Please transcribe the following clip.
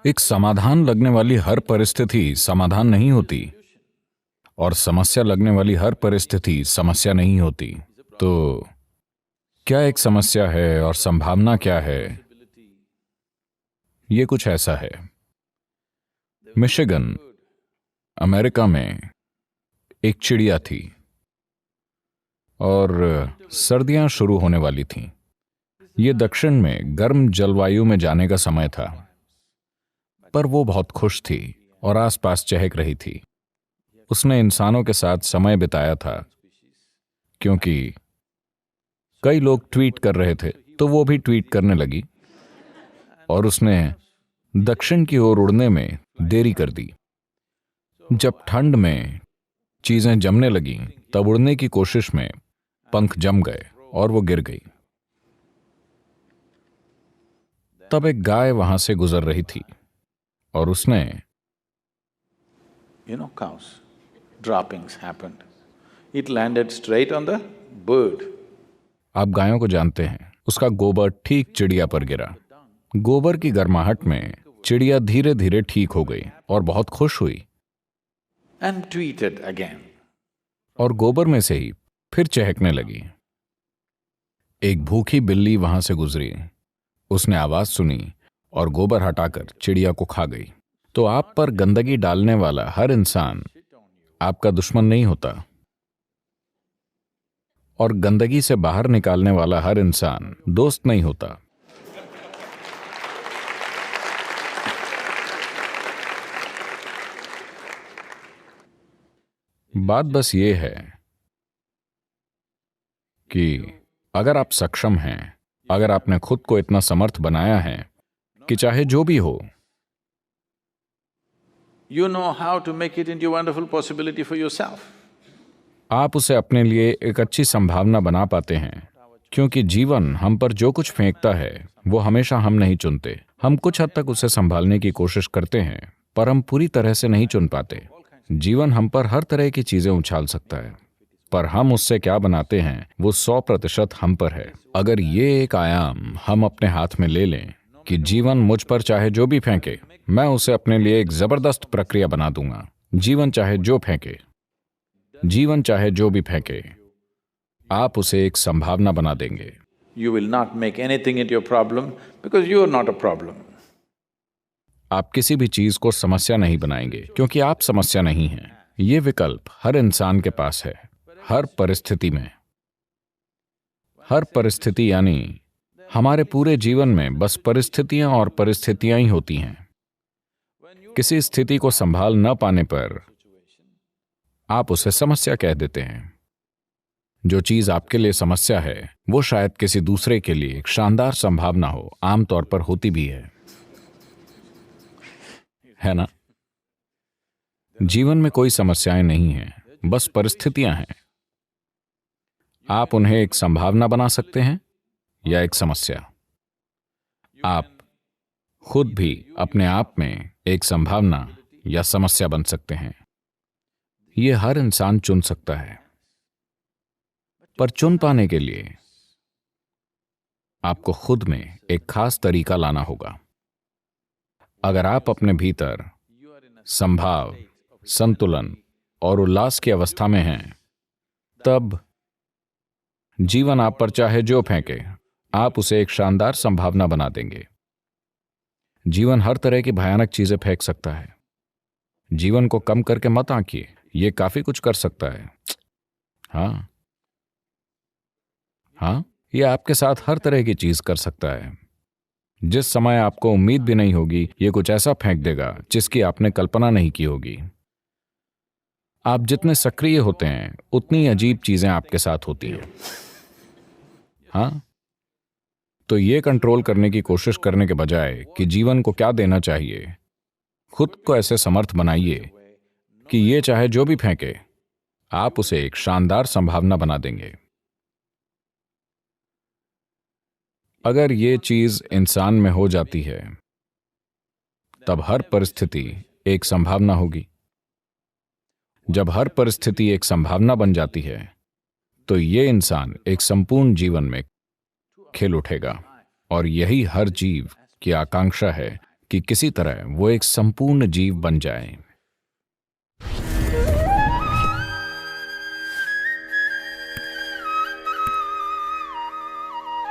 एक समाधान लगने वाली हर परिस्थिति समाधान नहीं होती और समस्या लगने वाली हर परिस्थिति समस्या नहीं होती। तो क्या एक समस्या है और संभावना क्या है? ये कुछ ऐसा है। मिशिगन, अमेरिका में एक चिड़िया थी और सर्दियां शुरू होने वाली थीं। ये दक्षिण में गर्म जलवायु में जाने का समय था, पर वो बहुत खुश थी और आसपास चहक रही थी। उसने इंसानों के साथ समय बिताया था, क्योंकि कई लोग ट्वीट कर रहे थे तो वो भी ट्वीट करने लगी, और उसने दक्षिण की ओर उड़ने में देरी कर दी। जब ठंड में चीजें जमने लगीं, तब उड़ने की कोशिश में पंख जम गए और वो गिर गई। तब एक गाय वहां से गुजर रही थी और उसने cows, droppings happened. It landed straight on the bird. आप गायों को जानते हैं, उसका गोबर ठीक चिड़िया पर गिरा। गोबर की गर्माहट में चिड़िया धीरे धीरे ठीक हो गई और बहुत खुश हुई, And tweeted again. और गोबर में से ही फिर चहकने लगी। एक भूखी बिल्ली वहां से गुजरी। उसने आवाज सुनी और गोबर हटाकर चिड़िया को खा गई। तो आप पर गंदगी डालने वाला हर इंसान आपका दुश्मन नहीं होता, और गंदगी से बाहर निकालने वाला हर इंसान दोस्त नहीं होता। बात बस ये है कि अगर आप सक्षम हैं, अगर आपने खुद को इतना समर्थ बनाया है कि चाहे जो भी हो, You know how to make it into a wonderful possibility for yourself. आप उसे अपने लिए एक अच्छी संभावना बना पाते हैं, क्योंकि जीवन हम पर जो कुछ फेंकता है वो हमेशा हम नहीं चुनते। हम कुछ हद तक उसे संभालने की कोशिश करते हैं, पर हम पूरी तरह से नहीं चुन पाते। जीवन हम पर हर तरह की चीजें उछाल सकता है, पर हम उससे क्या बनाते हैं वो 100% हम पर है। अगर ये एक आयाम हम अपने हाथ में ले लें कि जीवन मुझ पर चाहे जो भी फेंके, मैं उसे अपने लिए एक जबरदस्त प्रक्रिया बना दूंगा। जीवन चाहे जो फेंके, जीवन चाहे जो भी फेंके, आप उसे एक संभावना बना देंगे। You will not make anything into a problem because you are not a problem. आप किसी भी चीज को समस्या नहीं बनाएंगे, क्योंकि आप समस्या नहीं हैं। ये विकल्प हर इंसान के पास है, हर परिस्थिति में। हर परिस्थिति यानी हमारे पूरे जीवन में बस परिस्थितियां और परिस्थितियां ही होती हैं। किसी स्थिति को संभाल न पाने पर आप उसे समस्या कह देते हैं। जो चीज आपके लिए समस्या है वो शायद किसी दूसरे के लिए एक शानदार संभावना हो, आमतौर पर होती भी है ना? जीवन में कोई समस्याएं नहीं हैं, बस परिस्थितियां हैं। आप उन्हें एक संभावना बना सकते हैं या एक समस्या। आप खुद भी अपने आप में एक संभावना या समस्या बन सकते हैं। यह हर इंसान चुन सकता है, पर चुन पाने के लिए आपको खुद में एक खास तरीका लाना होगा। अगर आप अपने भीतर संभाव, संतुलन और उल्लास की अवस्था में हैं, तब जीवन आप पर चाहे जो फेंके, आप उसे एक शानदार संभावना बना देंगे। जीवन हर तरह की भयानक चीजें फेंक सकता है। जीवन को कम करके मत आंकिए, ये काफी कुछ कर सकता है। हाँ, ये आपके साथ हर तरह की चीज कर सकता है। जिस समय आपको उम्मीद भी नहीं होगी, ये कुछ ऐसा फेंक देगा जिसकी आपने कल्पना नहीं की होगी। आप जितने सक्रिय होते हैं, उतनी अजीब चीजें आपके साथ होती हैं। हाँ, तो ये कंट्रोल करने की कोशिश करने के बजाय कि जीवन को क्या देना चाहिए, खुद को ऐसे समर्थ बनाइए कि ये चाहे जो भी फेंके, आप उसे एक शानदार संभावना बना देंगे। अगर ये चीज इंसान में हो जाती है, तब हर परिस्थिति एक संभावना होगी। जब हर परिस्थिति एक संभावना बन जाती है, तो ये इंसान एक संपूर्ण जीवन में खिल उठेगा। और यही हर जीव की आकांक्षा है कि किसी तरह वो एक संपूर्ण जीव बन जाए।